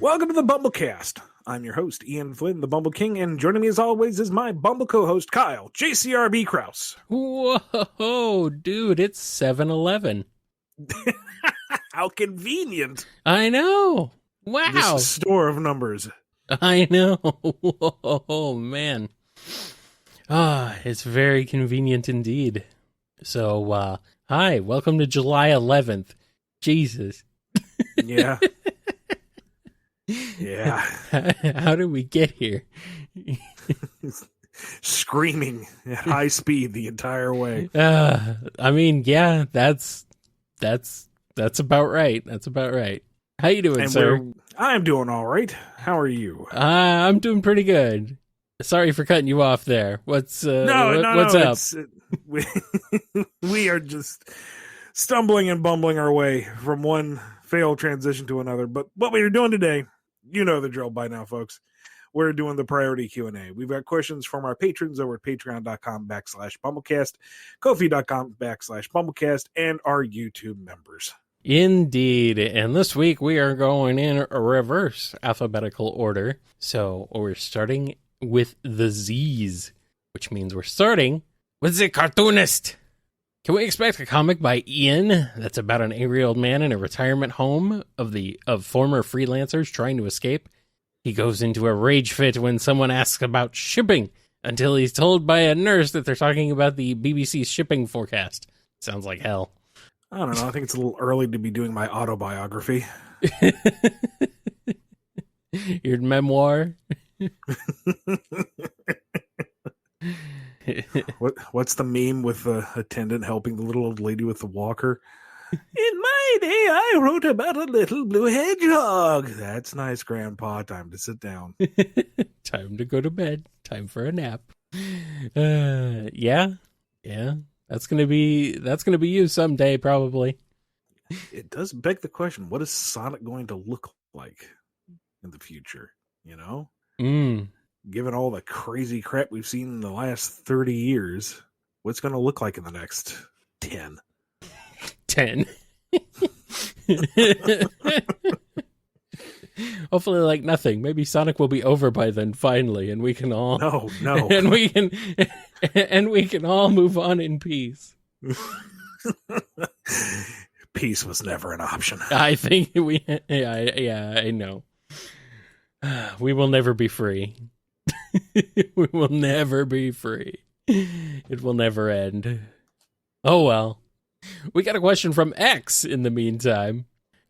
Welcome to the BumbleKast. I'm your host, Ian Flynn, the Bumble King, and joining me as always is my Bumble co-host, Kyle, JCRB Krause. Whoa, dude, it's 7-Eleven. How convenient. I know. Wow. This store of numbers. I know. Whoa, man. It's very convenient indeed. So, hi, welcome to July 11th. Jesus. Yeah. Yeah. How did we get here? Screaming at high speed the entire way. I mean, yeah, that's about right. That's about right. How you doing, sir? I'm doing all right. How are you? I'm doing pretty good. Sorry for cutting you off there. What's what's up? We are just stumbling and bumbling our way from one failed transition to another. But what we are doing today, you know the drill by now, folks. We're doing the priority Q&A. We've got questions from our patrons over at patreon.com/BumbleKast, Ko-fi.com/BumbleKast, and our YouTube members. Indeed. And this week we are going in a reverse alphabetical order. So we're starting with the Z's, which means we're starting with the cartoonist. Can we expect a comic by Ian that's about an angry old man in a retirement home of former freelancers trying to escape? He goes into a rage fit when someone asks about shipping until he's told by a nurse that they're talking about the BBC shipping forecast. Sounds like hell. I don't know. I think it's a little early to be doing my autobiography. Your memoir? What's the meme with the attendant helping the little old lady with the walker? In my day, I wrote about a little blue hedgehog. That's nice, Grandpa. Time to sit down. Time to go to bed. Time for a nap. Yeah. That's gonna be you someday, probably. It does beg the question: what is Sonic going to look like in the future? You know, given all the crazy crap we've seen in the last 30 years, what's going to look like in the next 10? 10. Hopefully like nothing. Maybe Sonic will be over by then finally, and we can all no and we can all move on in peace. Peace was never an option. I think I know. We will never be free. We will never be free. It will never end. Oh well. We got a question from X in the meantime.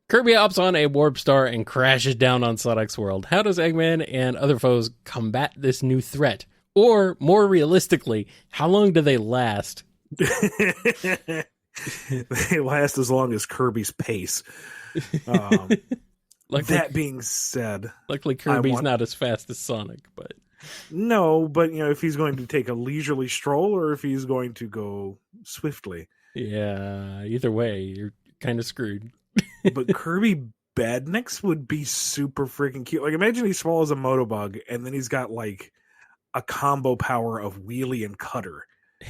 Kirby hops on a warp star and crashes down on Sonic's world. How does Eggman and other foes combat this new threat? Or, more realistically, how long do they last? They last as long as Kirby's pace. That being said... Luckily, Kirby's not as fast as Sonic, but... No, but, if he's going to take a leisurely stroll or if he's going to go swiftly... Yeah, either way, you're kind of screwed. But Kirby Badniks would be super freaking cute. Like, imagine he swallows a Motobug, and then he's got, like, a combo power of Wheelie and Cutter.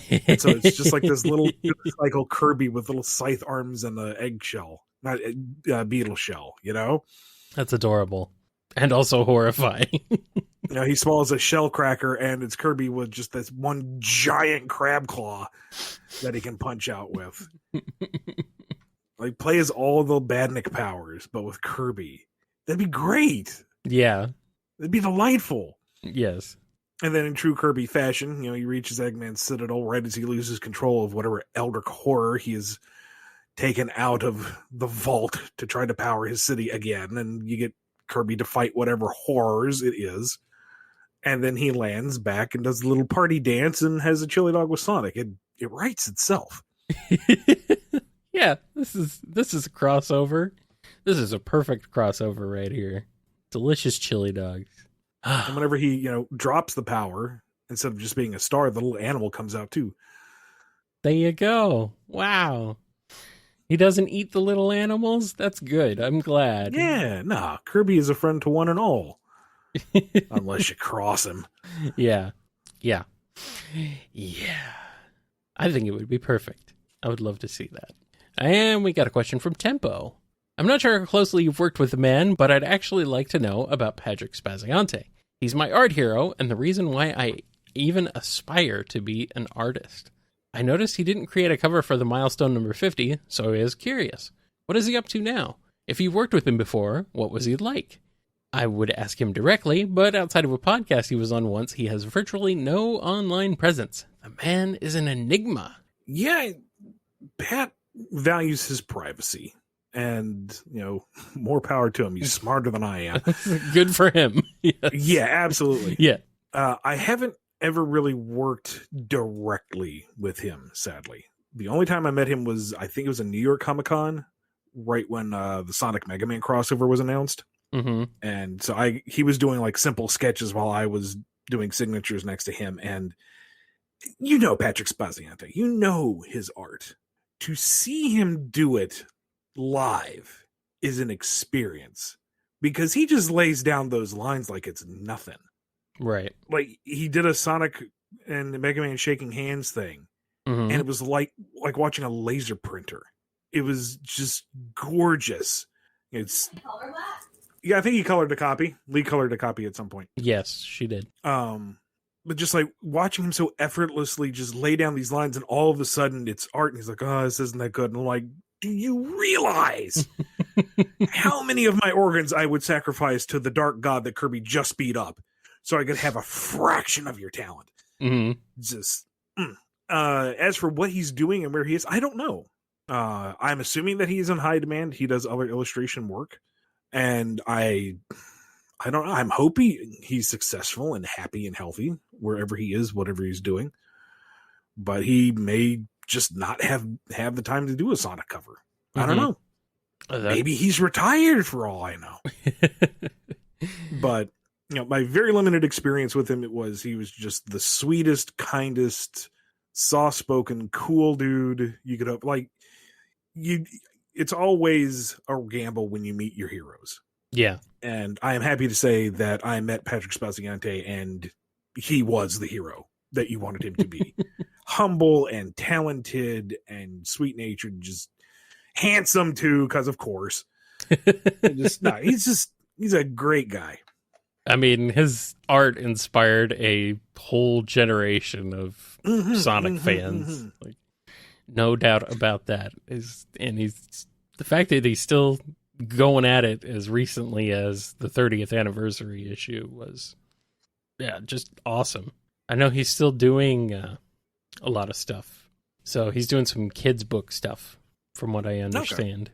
And so it's just like this little unicycle Kirby with little scythe arms and an eggshell. Not beetle shell, you know? That's adorable. And also horrifying. He swallows a shell cracker, and it's Kirby with just this one giant crab claw that he can punch out with. Like, play as all the Badnik powers, but with Kirby. That'd be great. Yeah. It'd be delightful. Yes. And then in true Kirby fashion, he reaches Eggman's Citadel right as he loses control of whatever Eldritch horror he has taken out of the vault to try to power his city again. And you get Kirby to fight whatever horrors it is. And then he lands back and does a little party dance and has a chili dog with Sonic. It writes itself. Yeah, this is a crossover. This is a perfect crossover right here. Delicious chili dogs. And whenever he, drops the power, instead of just being a star, the little animal comes out too. There you go. Wow. He doesn't eat the little animals? That's good. I'm glad. Yeah, nah. Kirby is a friend to one and all. Unless you cross him. Yeah. I think it would be perfect. I would love to see that. And we got a question from Tempo. I'm not sure how closely you've worked with the man, but I'd actually like to know about Patrick Spaziante. He's my art hero, and the reason why I even aspire to be an artist. I noticed he didn't create a cover for the milestone number 50, so I was curious. What is he up to now? If you worked with him before, what was he like? I would ask him directly, but outside of a podcast he was on once, he has virtually no online presence. The man is an enigma. Yeah, Pat values his privacy. And, more power to him. He's smarter than I am. Good for him. Yes. Yeah, absolutely. Yeah. I haven't ever really worked directly with him, sadly. The only time I met him was, I think it was a New York Comic-Con, right when the Sonic Mega Man crossover was announced. Mm-hmm. And so he was doing like simple sketches while I was doing signatures next to him. And Patrick Spaziante, his art. To see him do it live is an experience because he just lays down those lines like it's nothing. Right. Like he did a Sonic and Mega Man shaking hands thing, and it was like watching a laser printer. It was just gorgeous. Yeah, I think he colored a copy. Lee colored a copy at some point. Yes, she did. But just like watching him so effortlessly just lay down these lines, and all of a sudden it's art, and he's like, "Oh, this isn't that good." And I'm like, do you realize how many of my organs I would sacrifice to the dark god that Kirby just beat up so I could have a fraction of your talent? Mm-hmm. Just as for what he's doing and where he is, I don't know. I'm assuming that he's in high demand. He does other illustration work, and I don't know. I'm hoping he's successful and happy and healthy wherever he is, whatever he's doing. But he may just not have the time to do a Sonic cover. I don't know. Maybe he's retired for all I know. But my very limited experience with him, he was just the sweetest, kindest, soft-spoken, cool dude you could hope. Like it's always a gamble when you meet your heroes. Yeah. And I am happy to say that I met Patrick Spaziante and he was the hero that you wanted him to be. Humble and talented and sweet-natured, just handsome too, because of course. He's a great guy. I mean, his art inspired a whole generation of Sonic fans. Like, no doubt about that. The fact that he's still going at it as recently as the 30th anniversary issue was, just awesome. I know he's still doing a lot of stuff. So he's doing some kids book stuff, from what I understand. Okay.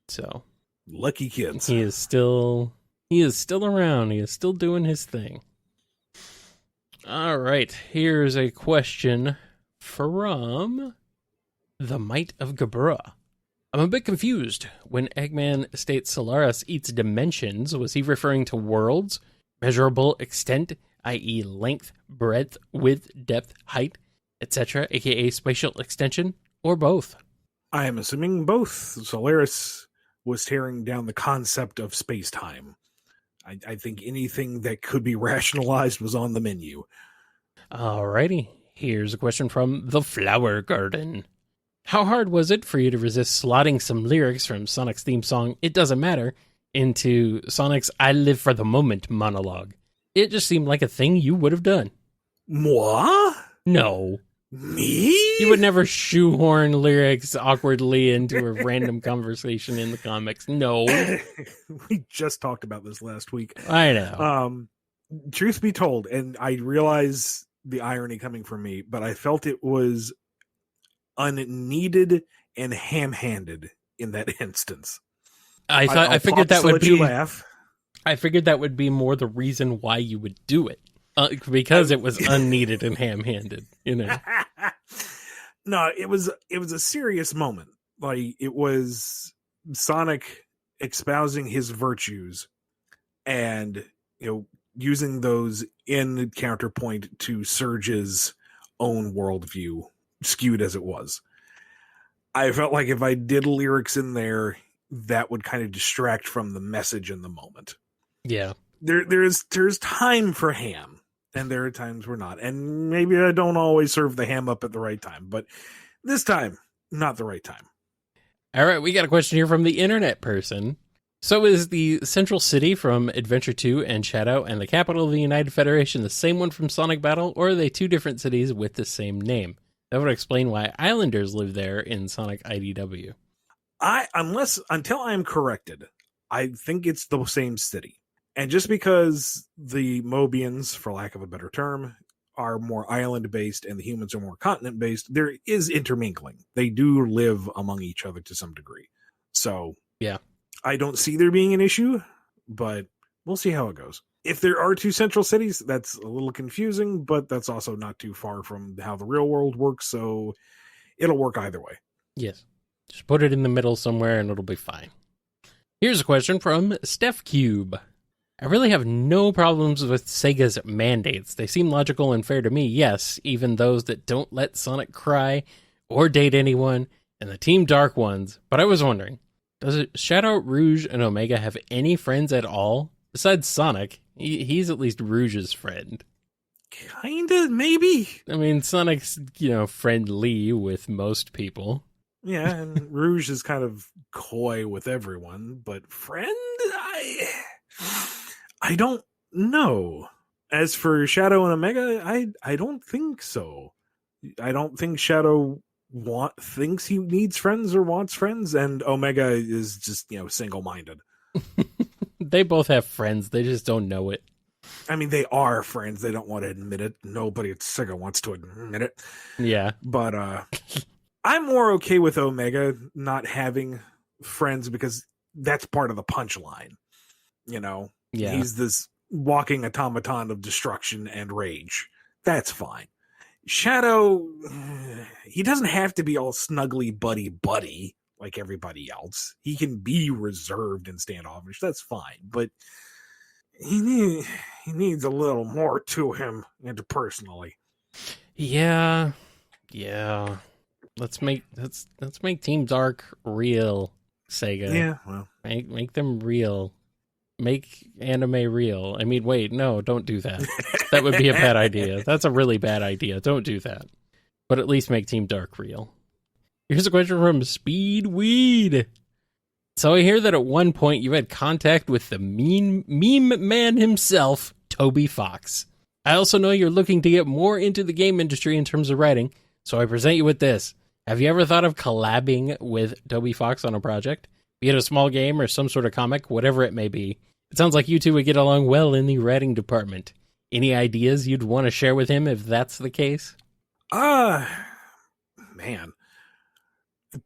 So lucky kids. He is still around. He is still doing his thing. All right, here's a question from the Might of Gabra. I'm a bit confused. When Eggman states Solaris eats dimensions, was he referring to worlds, measurable extent, i.e. length, breadth, width, depth, height, etc., aka spatial extension, or both? I am assuming both. Solaris was tearing down the concept of space-time. I think anything that could be rationalized was on the menu. Alrighty, here's a question from The Flower Garden. How hard was it for you to resist slotting some lyrics from Sonic's theme song, It Doesn't Matter, into Sonic's I Live for the Moment monologue? It just seemed like a thing you would have done. Moi? No. Me? You would never shoehorn lyrics awkwardly into a random conversation in the comics. No. We just talked about this last week. I know. Truth be told, and I realize the irony coming from me, but I felt it was unneeded and ham-handed in that instance. I figured that would be. Laugh. I figured that would be more the reason why you would do it. Because it was unneeded and ham-handed, No, it was a serious moment. Like, it was Sonic espousing his virtues and, using those in counterpoint to Surge's own worldview, skewed as it was. I felt like if I did lyrics in there, that would kind of distract from the message in the moment. Yeah. There's time for ham. And there are times we're not. And maybe I don't always serve the ham up at the right time. But this time, not the right time. All right, we got a question here from the internet person. So is the central city from Adventure 2 and Shadow and the capital of the United Federation the same one from Sonic Battle, or are they two different cities with the same name? That would explain why Islanders live there in Sonic IDW. Until I am corrected, I think it's the same city. And just because the Mobians, for lack of a better term, are more island-based and the humans are more continent-based, there is intermingling. They do live among each other to some degree. So, yeah. I don't see there being an issue, but we'll see how it goes. If there are two central cities, that's a little confusing, but that's also not too far from how the real world works, so it'll work either way. Yes. Just put it in the middle somewhere and it'll be fine. Here's a question from Steph Cube. I really have no problems with Sega's mandates. They seem logical and fair to me, yes, even those that don't let Sonic cry or date anyone, and the Team Dark ones. But I was wondering, does Shadow, Rouge, and Omega have any friends at all? Besides Sonic, he's at least Rouge's friend. Kinda, maybe. I mean, Sonic's, friendly with most people. Yeah, and Rouge is kind of coy with everyone, but friend? I don't know. As for Shadow and Omega, I don't think so. I don't think Shadow thinks he needs friends or wants friends, and Omega is just, single-minded. They both have friends, they just don't know it. I mean, they are friends, they don't want to admit it. Nobody at SEGA wants to admit it. Yeah. But I'm more okay with Omega not having friends because that's part of the punchline. Yeah. He's this walking automaton of destruction and rage. That's fine. Shadow, he doesn't have to be all snuggly buddy like everybody else. He can be reserved and standoffish. That's fine. But he needs a little more to him interpersonally. Yeah. Let's make Team Dark real, Sega. Yeah, well, make them real. Make anime real. I mean, wait, no, don't do that. That would be a bad idea. That's a really bad idea. Don't do that. But at least make Team Dark real. Here's a question from Speedweed. So I hear that at one point you had contact with the meme man himself, Toby Fox. I also know you're looking to get more into the game industry in terms of writing, so I present you with this. Have you ever thought of collabing with Toby Fox on a project? Be it a small game or some sort of comic, whatever it may be. It sounds like you two would get along well in the writing department. Any ideas you'd want to share with him if that's the case? Man.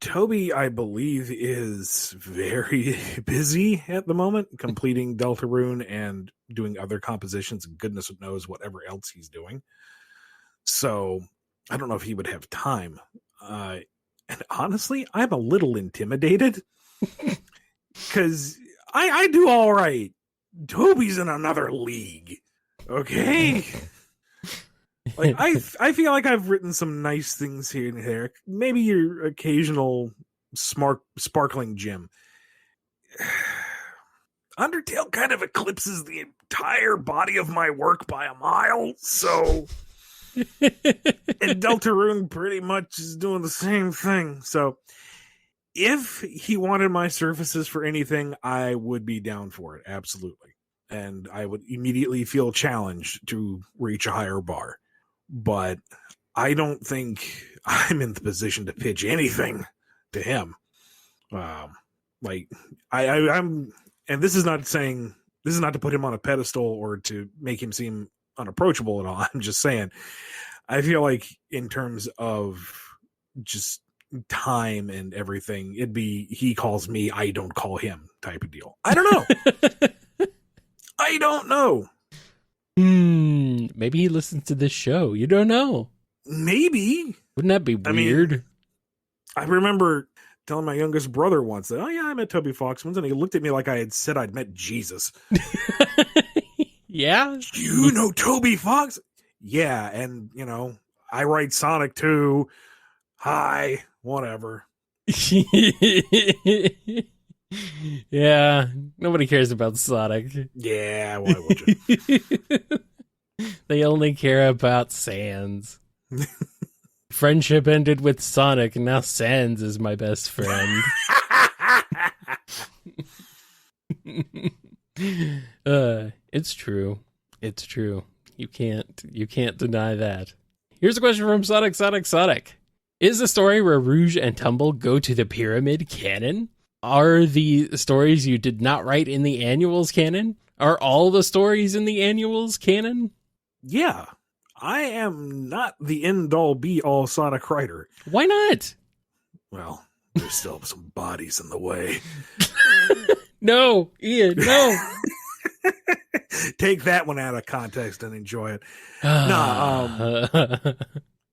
Toby, I believe, is very busy at the moment, completing Deltarune and doing other compositions, and goodness knows whatever else he's doing. So, I don't know if he would have time. And honestly, I'm a little intimidated. Because I do all right. Toby's in another league. Okay? Like I feel like I've written some nice things here and there. Maybe your occasional sparkling gem. Undertale kind of eclipses the entire body of my work by a mile, so and Deltarune pretty much is doing the same thing. So if he wanted my services for anything, I would be down for it, absolutely. And I would immediately feel challenged to reach a higher bar. But I don't think I'm in the position to pitch anything to him. I'm, and this is not to put him on a pedestal or to make him seem unapproachable at all. I'm just saying, I feel like in terms of just time and everything, it'd be he calls me, I don't call him type of deal. I don't know. I don't know. Maybe he listens to this show. You don't know. Maybe. Wouldn't that be weird? I remember telling my youngest brother once that, I met Toby Fox once, and he looked at me like I had said I'd met Jesus. Yeah? You know Toby Fox? Yeah, and, I write Sonic too. Hi, whatever. Yeah, nobody cares about Sonic. Yeah, why would you? They only care about Sans. Friendship ended with Sonic, and now Sans is my best friend. It's true. It's true. You can't deny that. Here's a question from Sonic. Is the story where Rouge and Tumble go to the pyramid canon? Are the stories you did not write in the annuals canon? Are all the stories in the annuals canon? Yeah. I am not the end-all be-all Sonic writer. Why not? Well, there's still some bodies in the way. No, Ian, no. Take that one out of context and enjoy it.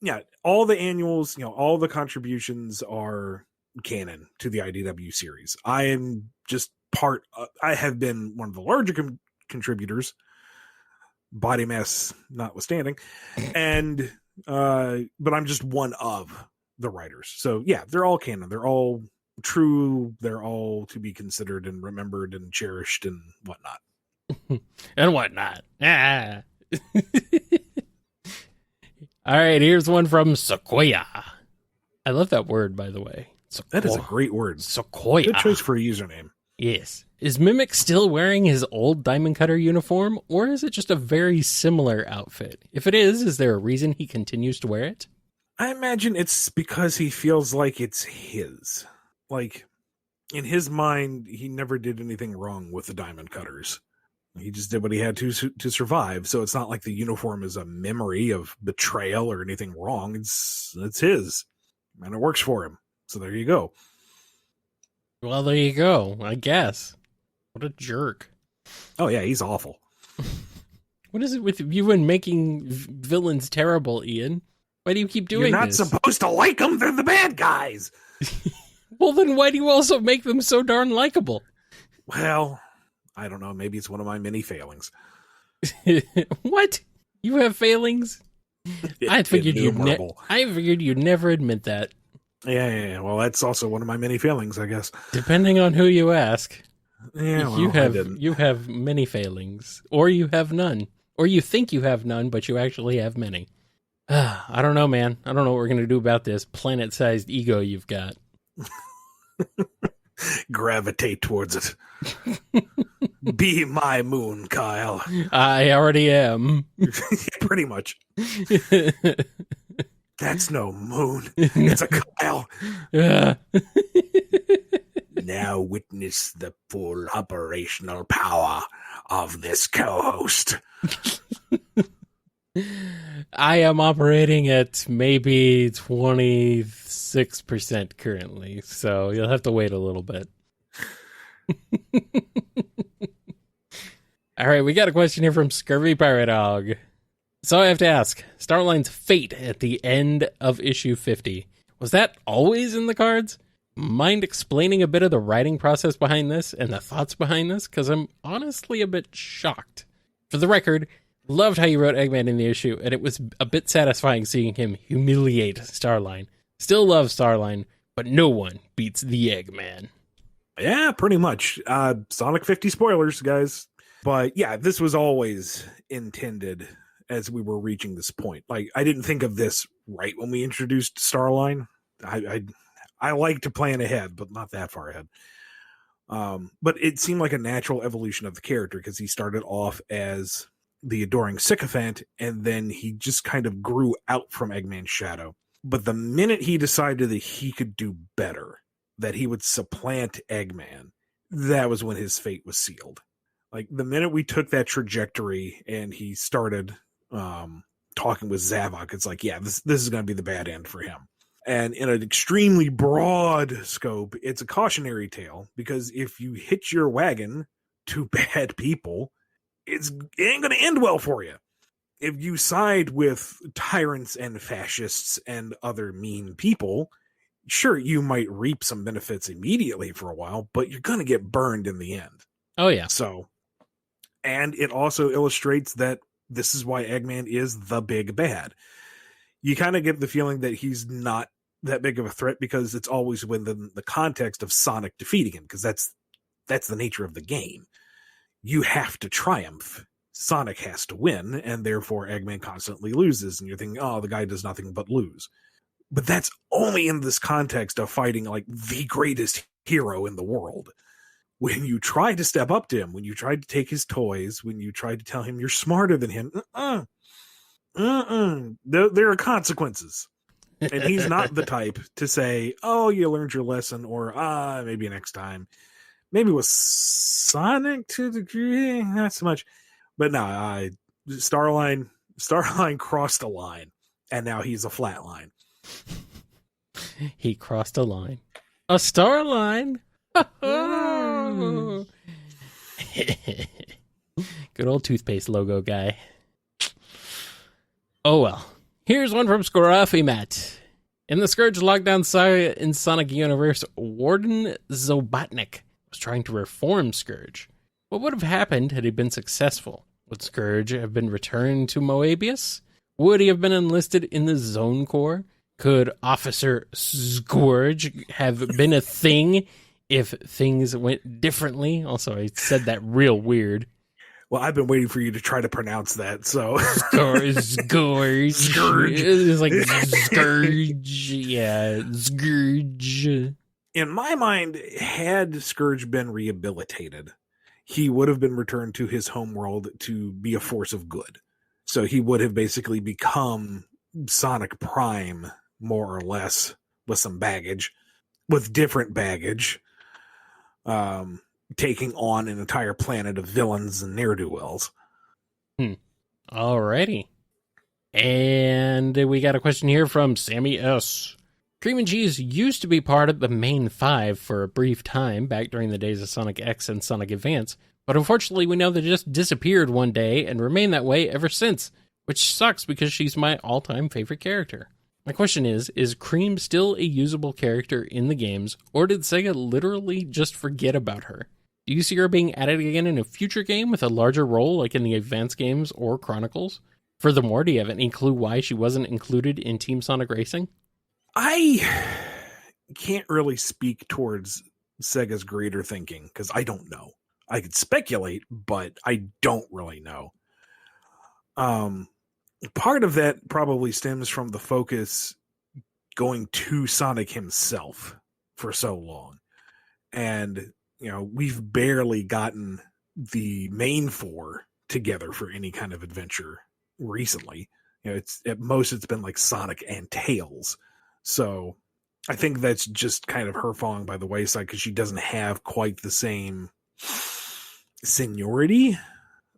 Yeah, all the annuals, all the contributions are canon to the IDW series. I am just I have been one of the larger contributors, body mass notwithstanding, and but I'm just one of the writers. So yeah, they're all canon. They're all true. They're all to be considered and remembered and cherished and whatnot. And whatnot. Ah. All right, here's one from Sequoia. I love that word, by the way. That is a great word. Sequoia. Good choice for a username. Yes. Is Mimic still wearing his old Diamond Cutter uniform, or is it just a very similar outfit? If it is there a reason he continues to wear it? I imagine it's because he feels like it's his. Like, in his mind, he never did anything wrong with the Diamond Cutters. He just did what he had to survive. So it's not like the uniform is a memory of betrayal or anything wrong. It's his, and it works for him. So there you go. Well, there you go, I guess. What a jerk. Oh, yeah, he's awful. What is it with you and making villains terrible, Ian? Why do you keep doing this? You're not supposed to like them. They're the bad guys. Well, then why do you also make them so darn likable? Well, I don't know. Maybe it's one of my many failings. What? You have failings? I figured you'd never admit that. Yeah. Well, that's also one of my many failings, I guess. Depending on who you ask. Yeah, well, you have many failings, or you have none, or you think you have none, but you actually have many. I don't know, man. I don't know what we're gonna do about this planet-sized ego you've got. Gravitate towards it. Be my moon, Kyle. I already am. Pretty much. That's no moon. It's a Kyle. Now witness the full operational power of this co-host. I am operating at maybe 26% currently, so you'll have to wait a little bit. All right, we got a question here from Scurvy Pirate Dog. So I have to ask, Starline's fate at the end of issue 50, was that always in the cards? Mind explaining a bit of the writing process behind this and the thoughts behind this? Because I'm honestly a bit shocked. For the record, loved how you wrote Eggman in the issue, and it was a bit satisfying seeing him humiliate Starline. Still love Starline, but no one beats the Eggman. Yeah, pretty much. Sonic 50 spoilers, guys. But yeah, this was always intended as we were reaching this point. Like, I didn't think of this right when we introduced Starline. I like to plan ahead, but not that far ahead. But it seemed like a natural evolution of the character because he started off as the adoring sycophant, and then he just kind of grew out from Eggman's shadow. But the minute he decided that he could do better, that he would supplant Eggman, that was when his fate was sealed. Like, the minute we took that trajectory and he started talking with Zavok, it's like, yeah, this is going to be the bad end for him. And in an extremely broad scope, it's a cautionary tale, because if you hitch your wagon to bad people, it ain't going to end well for you. If you side with tyrants and fascists and other mean people, sure, you might reap some benefits immediately for a while, but you're going to get burned in the end. Oh, yeah. So, and it also illustrates that this is why Eggman is the big bad. You kind of get the feeling that he's not that big of a threat because it's always within the context of Sonic defeating him, because that's the nature of the game. You have to triumph. Sonic has to win, and therefore Eggman constantly loses, and you're thinking, oh, the guy does nothing but lose. But that's only in this context of fighting like the greatest hero in the world, when you try to step up to him, when you try to take his toys, when you try to tell him you're smarter than him, there are consequences. And he's not the type to say, oh, you learned your lesson, or maybe next time. Maybe with Sonic to a degree, not so much. But no, Starline crossed a line, and now he's a flat line. He crossed a line. A Starline! Good old toothpaste logo guy. Oh well. Here's one from Scruffy Matt. In the Scourge lockdown saga in Sonic Universe, Warden Zobotnik was trying to reform Scourge. What would have happened had he been successful? Would Scourge have been returned to Moebius? Would he have been enlisted in the Zone Corps? Could Officer Scourge have been a thing if things went differently? Also, I said that real weird. Well, I've been waiting for you to try to pronounce that, so... Scourge. It's like Scourge. Yeah, Scourge. In my mind, had Scourge been rehabilitated, he would have been returned to his homeworld to be a force of good. So he would have basically become Sonic Prime, more or less, with some baggage, with different baggage, taking on an entire planet of villains and ne'er-do-wells. Alrighty. And we got a question here from Sammy S. Cream and Cheese used to be part of the main five for a brief time back during the days of Sonic X and Sonic Advance, but unfortunately we know they just disappeared one day and remained that way ever since, which sucks because she's my all-time favorite character. My question is Cream still a usable character in the games, or did Sega literally just forget about her? Do you see her being added again in a future game with a larger role like in the Advance games or Chronicles? Furthermore, do you have any clue why she wasn't included in Team Sonic Racing? I can't really speak towards Sega's greater thinking because I don't know. I could speculate, but I don't really know. Part of that probably stems from the focus going to Sonic himself for so long. And, we've barely gotten the main four together for any kind of adventure recently. It's at most it's been like Sonic and Tails. So I think that's just kind of her falling by the wayside because she doesn't have quite the same seniority,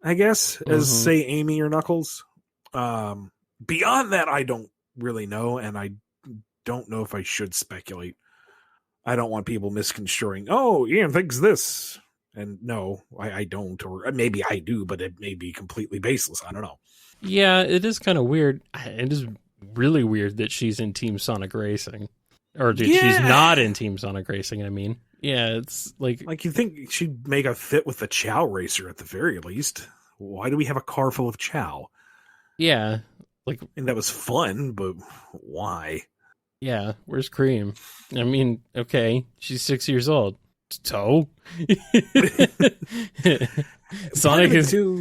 I guess, as say Amy or Knuckles. Beyond that, I don't really know, and I don't know if I should speculate. I don't want people misconstruing, Ian thinks this. And no, I don't, or maybe I do, but it may be completely baseless. I don't know. Yeah, it is kind of weird. It is really weird that she's in Team Sonic Racing. Or she's not in Team Sonic Racing, I mean. Yeah, it's like you think she'd make a fit with the Chow Racer at the very least. Why do we have a car full of Chow? Yeah. And that was fun, but why? Yeah, where's Cream? I mean, okay, she's 6 years old. So? Sonic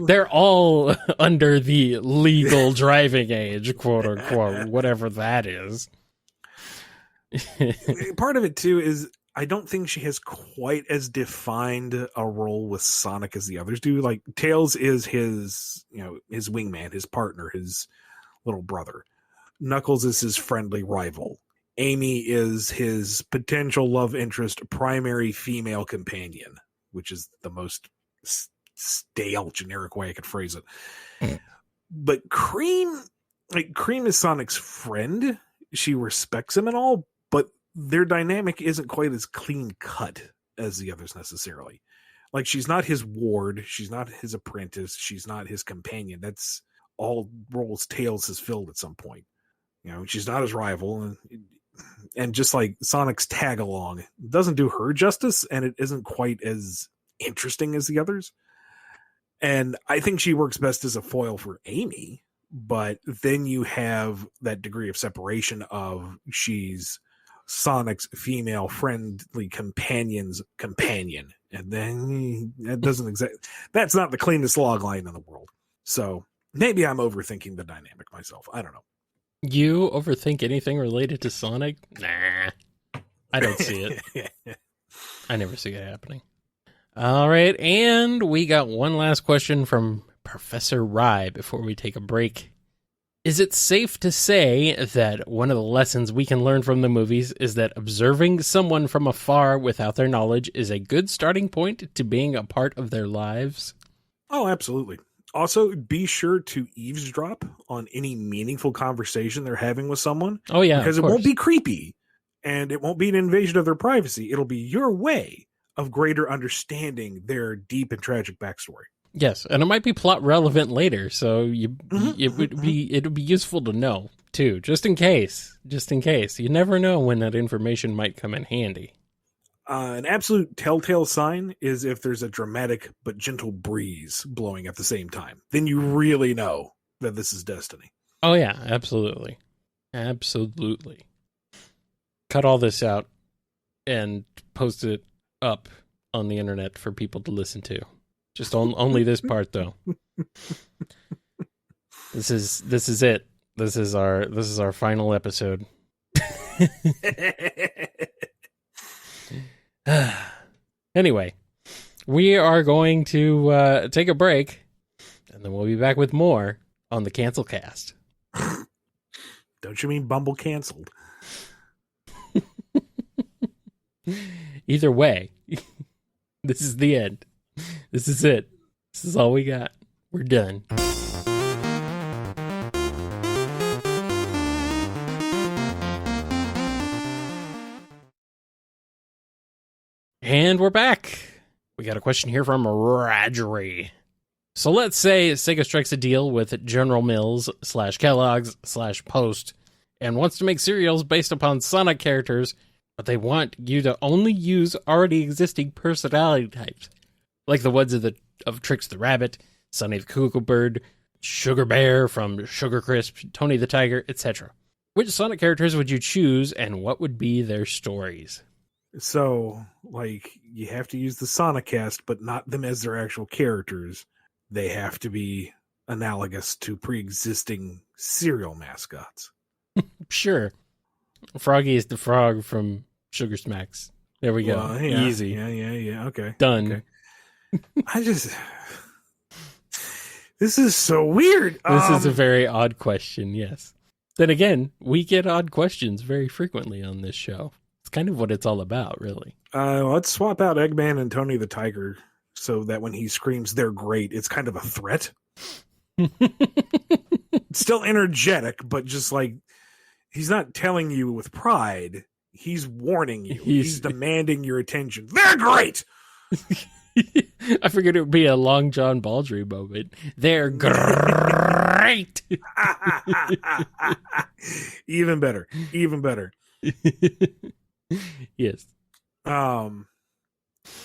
they're all under the legal driving age, quote unquote, whatever that is. Part of it too is I don't think she has quite as defined a role with Sonic as the others do. Like Tails is his wingman, his partner, his little brother. Knuckles is his friendly rival. Amy is his potential love interest, primary female companion, which is the most stale, generic way I could phrase it. But Cream is Sonic's friend. She respects him and all, but their dynamic isn't quite as clean cut as the others necessarily. Like, she's not his ward. She's not his apprentice. She's not his companion. That's all roles Tails has filled at some point. She's not his rival. And just like Sonic's tag along doesn't do her justice, and it isn't quite as interesting as the others. And I think she works best as a foil for Amy, but then you have that degree of separation of she's Sonic's female friendly companion's companion. And then that doesn't that's not the cleanest log line in the world. So maybe I'm overthinking the dynamic myself. I don't know. You overthink anything related to Sonic? Nah, I don't see it. I never see it happening. All right, and we got one last question from Professor Rye before we take a break. Is it safe to say that one of the lessons we can learn from the movies is that observing someone from afar without their knowledge is a good starting point to being a part of their lives? Oh, absolutely. Also, be sure to eavesdrop on any meaningful conversation they're having with someone. Oh, yeah, because of it won't course. be creepy and it won't be an invasion of their privacy. It'll be your way of greater understanding their deep and tragic backstory. Yes, and it might be plot relevant later, so it would be useful to know too, just in case. Just in case, you never know when that information might come in handy. An absolute telltale sign is if there's a dramatic but gentle breeze blowing at the same time. Then you really know that this is destiny. Oh yeah, absolutely, absolutely. Cut all this out and post it up on the internet for people to listen to. Just only this part though. This is it. This is our final episode. Anyway, we are going to take a break, and then we'll be back with more on the Cancel Cast. Don't you mean Bumble canceled? Either way, this is the end. This is it. This is all we got. We're done. And we're back. We got a question here from Radgery. So let's say Sega strikes a deal with General Mills / Kellogg's / Post and wants to make cereals based upon Sonic characters, but they want you to only use already existing personality types, like the ones of Trix the Rabbit, Sonny the Cuckoo Bird, Sugar Bear from Sugar Crisp, Tony the Tiger, etc. Which Sonic characters would you choose, and what would be their stories? So, like, you have to use the Sonic cast, but not them as their actual characters. They have to be analogous to pre-existing cereal mascots. Sure. Froggy is the frog from Sugar Smacks. There we go. Well, yeah, Easy. Yeah. Okay. Done. Okay. This is so weird. This is a very odd question, yes. Then again, we get odd questions very frequently on this show. It's kind of what it's all about, really. Let's swap out Eggman and Tony the Tiger so that when he screams, they're great, it's kind of a threat. It's still energetic, but just like, he's not telling you with pride. He's warning you. He's demanding your attention. They're great! I figured it would be a Long John Baldry moment. They're great! Even better. Yes. I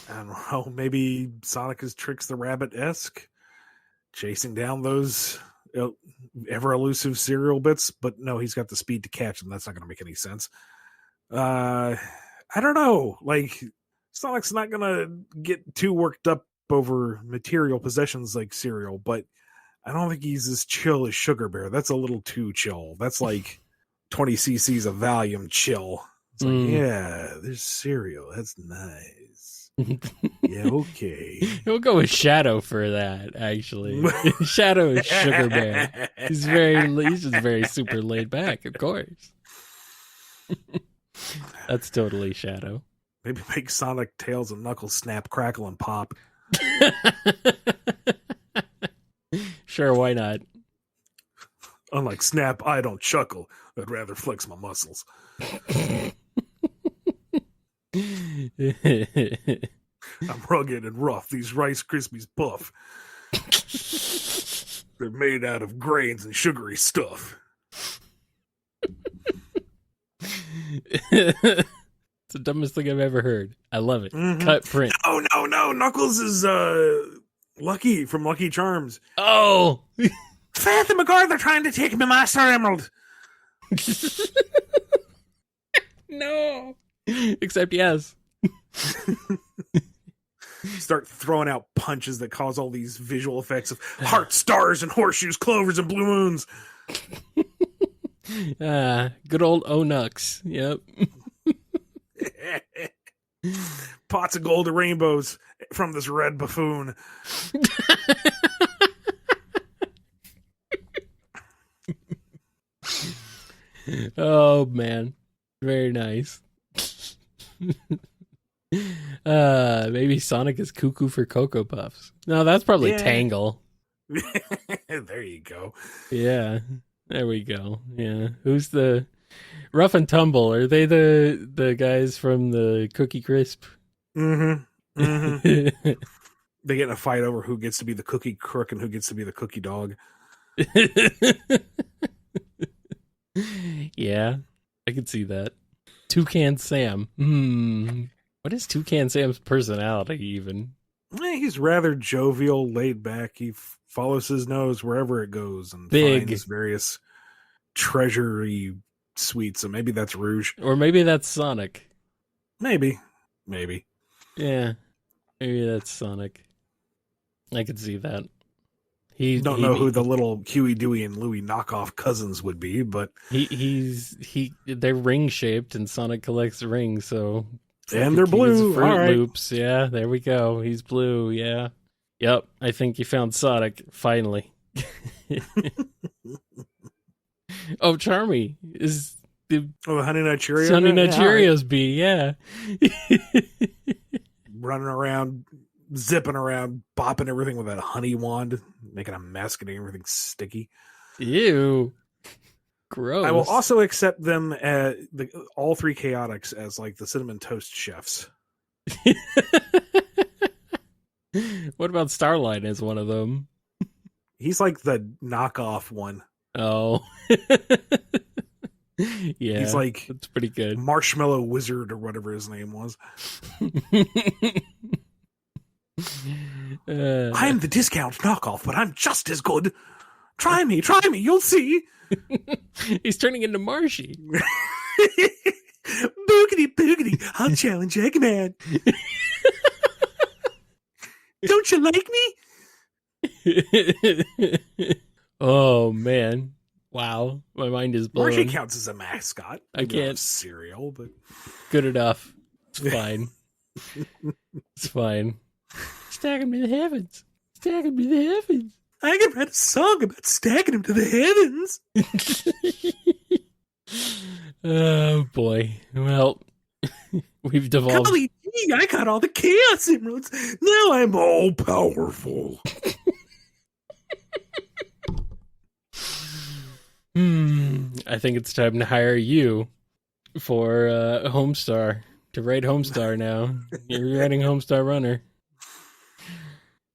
don't know. Maybe Sonic is Trix the Rabbit-esque, chasing down those ever elusive cereal bits, but no, he's got the speed to catch them. That's not going to make any sense. I don't know. Like, Sonic's not going to get too worked up over material possessions like cereal, but I don't think he's as chill as Sugar Bear. That's a little too chill. That's like 20 cc's of Valium chill. It's like, yeah, there's cereal. That's nice. Yeah, okay. We'll go with Shadow for that, actually. Shadow is Sugar Bear. He's just very super laid back, of course. That's totally Shadow. Maybe make Sonic, Tails, and Knuckles snap, crackle, and pop. Sure, why not? Unlike Snap, I don't chuckle. I'd rather flex my muscles. I'm rugged and rough. These Rice Krispies buff. They're made out of grains and sugary stuff. It's the dumbest thing I've ever heard. I love it. Mm-hmm. Cut print. No. Knuckles is Lucky from Lucky Charms. Oh! Faith and MacArthur trying to take me Master Emerald. No. Except yes. Start throwing out punches that cause all these visual effects of hearts, stars, and horseshoes, clovers, and blue moons. Good old Onux. Yep. Pots of gold and rainbows. shit from this red buffoon. Oh man, very nice. Maybe Sonic is cuckoo for Cocoa Puffs. No, that's probably Tangle. There you go. Yeah, there we go. Yeah, who's the Rough and Tumble? Are they the guys from the Cookie Crisp? Mm-hmm. Mm-hmm. They get in a fight over who gets to be the cookie crook and who gets to be the cookie dog. Yeah, I could see that. Toucan Sam. What is Toucan Sam's personality even? He's rather jovial, laid back. He follows his nose wherever it goes and finds various treasury sweets. So maybe that's Rouge. Or maybe that's Sonic. Maybe. Yeah, maybe that's Sonic. I could see that. Don't know who the little Huey, Dewey, and Louie knockoff cousins would be, but they're ring shaped, and Sonic collects rings, so and they're blue. Fruit Loops, yeah. There we go. He's blue, yeah. Yep, I think you found Sonic finally. Oh, Charmy is the Honey Nut Cheerios. Honey Nut Cheerios bee, yeah. Running around, zipping around, bopping everything with that honey wand, making a mess, getting everything sticky. Ew. Gross. I will also accept them as all three chaotics as like the cinnamon toast chefs. What about Starline as one of them? He's like the knockoff one. Oh. Yeah. He's like that's pretty good. Marshmallow Wizard or whatever his name was. I'm the discount knockoff, but I'm just as good. Try me, you'll see. He's turning into Marshy. Boogity, I'll challenge Eggman. Don't you like me? Oh, man. Wow. My mind is blown. Marshy counts as a mascot. I can't. Cereal, but... Good enough. It's fine. It's fine. Stack him to the heavens. Stack him to the heavens. I can write a song about stacking him to the heavens. Oh, boy. Well, we've devolved. Golly gee, I got all the Chaos Emeralds. Now I'm all powerful. I think it's time to hire you for Homestar. To write Homestar now. You're writing Homestar Runner.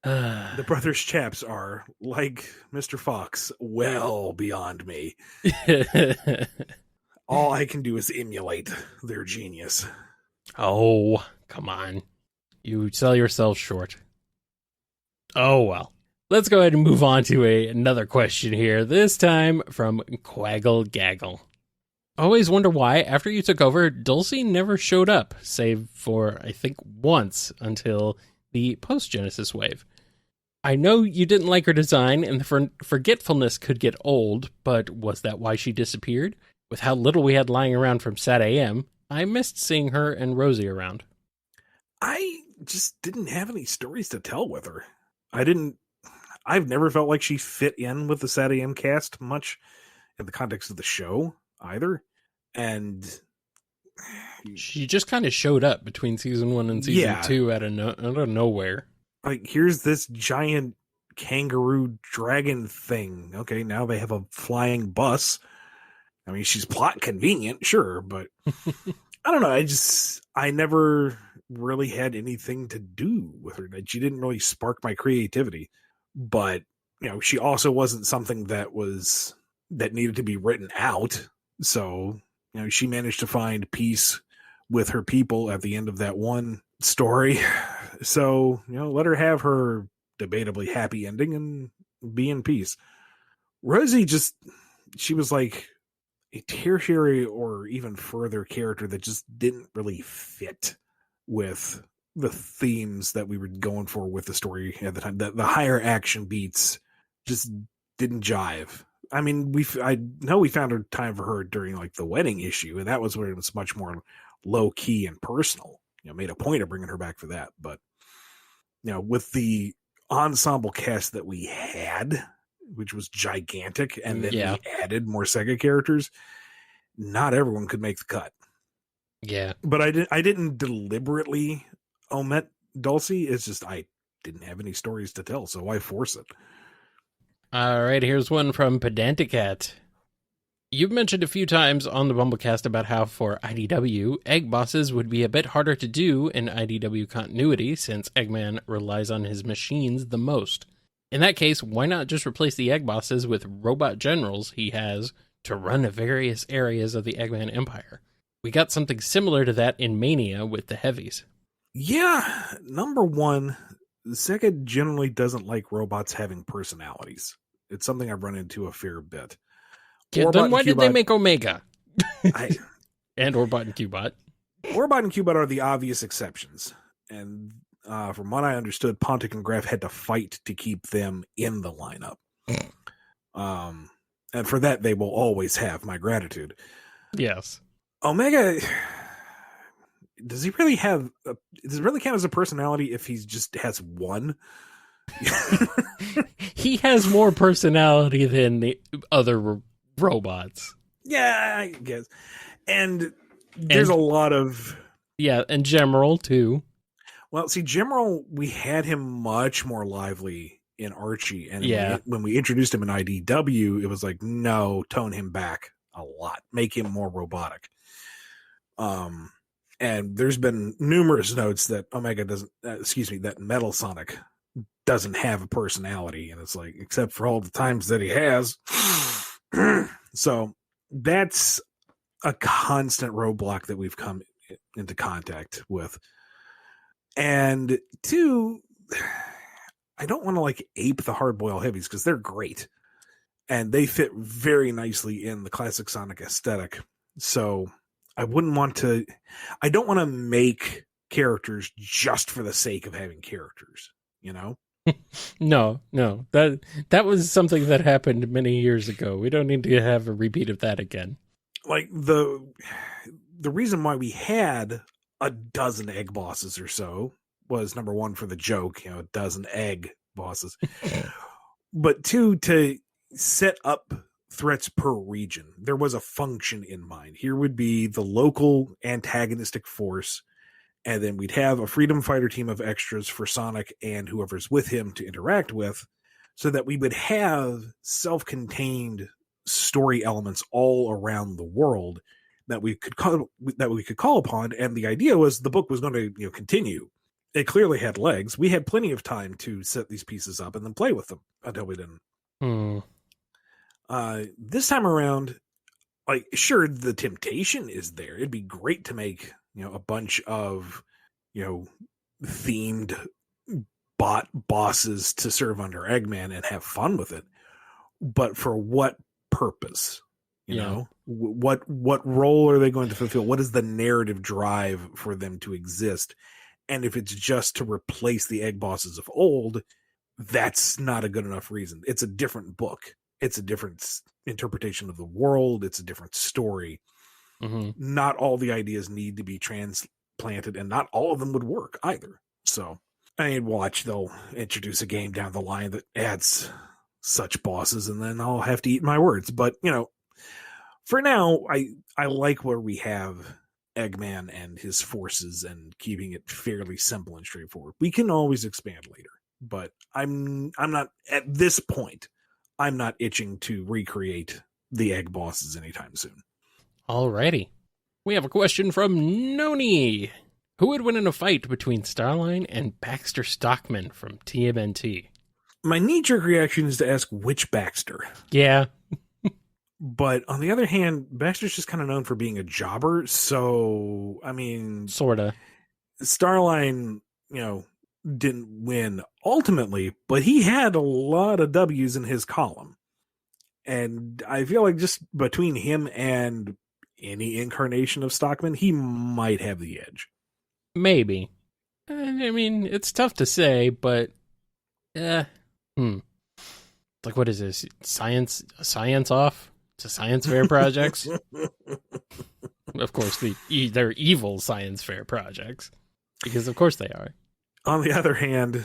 The brothers chaps are, like Mr. Fox, well beyond me. All I can do is emulate their genius. Oh, come on. You sell yourself short. Oh, well. Let's go ahead and move on to another question here, this time from Quaggle Gaggle. Always wonder why, after you took over, Dulcie never showed up, save for, I think, once until the post-Genesis wave. I know you didn't like her design, and the forgetfulness could get old, but was that why she disappeared? With how little we had lying around from Sat AM, I missed seeing her and Rosie around. I just didn't have any stories to tell with her. I've never felt like she fit in with the Sat AM cast much in the context of the show either. And she just kind of showed up between season 1 and season 2 out of nowhere. Like, here's this giant kangaroo dragon thing. Okay, now they have a flying bus. I mean, she's plot convenient, sure, but I don't know. I never really had anything to do with her. She didn't really spark my creativity. But, she also wasn't something that needed to be written out. So, she managed to find peace with her people at the end of that one story. So, let her have her debatably happy ending and be in peace. Rosie she was like a tertiary or even further character that just didn't really fit with the themes that we were going for with the story at the time. The higher action beats just didn't jive. I mean, I know we found a time for her during like the wedding issue, and that was where it was much more low key and personal. Made a point of bringing her back for that, but with the ensemble cast that we had, which was gigantic, and then we added more SEGA characters, not everyone could make the cut. Yeah. But I didn't deliberately omit Dulcie. It's just I didn't have any stories to tell, so why force it? All right, here's one from Pedanticat. You've mentioned a few times on the BumbleKast about how for IDW, egg bosses would be a bit harder to do in IDW continuity since Eggman relies on his machines the most. In that case, why not just replace the egg bosses with robot generals he has to run various areas of the Eggman Empire? We got something similar to that in Mania with the heavies. Yeah, number one, SEGA generally doesn't like robots having personalities. It's something I've run into a fair bit. Yeah, then why did they make Omega? And Orbot and Cubot. Orbot and Cubot are the obvious exceptions. And from what I understood, Pontic and Graf had to fight to keep them in the lineup. And for that, they will always have my gratitude. Yes. Omega, does it really count as a personality if he just has one? He has more personality than the other robots. Yeah, I guess. And there's a lot of... Yeah, and Gemerald, too. Well, see, Gemerald, we had him much more lively in Archie. And when we introduced him in IDW, it was like, no, tone him back a lot. Make him more robotic. And there's been numerous notes that that Metal Sonic doesn't have a personality. And it's like, except for all the times that he has. So that's a constant roadblock that we've come into contact with. And two, I don't want to ape the hardboiled heavies because they're great. And they fit very nicely in the classic Sonic aesthetic. So I don't want to make characters just for the sake of having characters, No. That was something that happened many years ago. We don't need to have a repeat of that again. The reason why we had a dozen egg bosses or so was number one for the joke, a dozen egg bosses, but two, to set up threats per region. There was a function in mind. Here would be the local antagonistic force, and then we'd have a freedom fighter team of extras for Sonic and whoever's with him to interact with, so that we would have self-contained story elements all around the world that we could call upon. And the idea was the book was going to continue. It clearly had legs. We had plenty of time to set these pieces up and then play with them until we didn't. This time around, sure, the temptation is there. It'd be great to make a bunch of themed bot bosses to serve under Eggman and have fun with it, but for what purpose? What role are they going to fulfill? What is the narrative drive for them to exist? And if it's just to replace the egg bosses of old, that's not a good enough reason. It's a different book. It's a different interpretation of the world. It's a different story. Mm-hmm. Not all the ideas need to be transplanted, and not all of them would work either. So they'll introduce a game down the line that adds such bosses, and then I'll have to eat my words. But, for now, I like where we have Eggman and his forces and keeping it fairly simple and straightforward. We can always expand later, but I'm not, at this point, I'm not itching to recreate the egg bosses anytime soon. Alrighty. We have a question from Noni. Who would win in a fight between Starline and Baxter Stockman from TMNT? My knee-jerk reaction is to ask which Baxter. Yeah. But on the other hand, Baxter's just kind of known for being a jobber. So, sorta. Starline, didn't win ultimately, but he had a lot of W's in his column. And I feel like just between him and any incarnation of Stockman, he might have the edge. Maybe. It's tough to say, but what is this? Science off to science fair projects? Of course, they're evil science fair projects, because of course they are. On the other hand,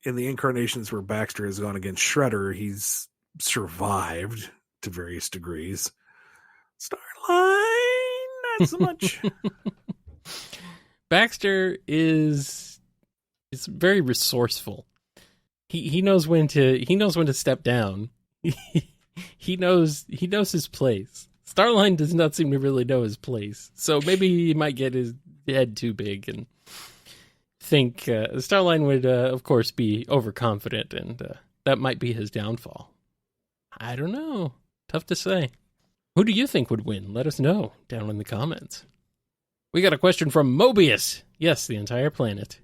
in the incarnations where Baxter has gone against Shredder, he's survived to various degrees. Starline, not so much. Baxter is very resourceful. He knows when to step down. He knows his place. Starline does not seem to really know his place, so maybe he might get his head too big and think Starline would, of course, be overconfident, and that might be his downfall. I don't know. Tough to say. Who do you think would win? Let us know down in the comments. We got a question from Mobius. Yes, the entire planet.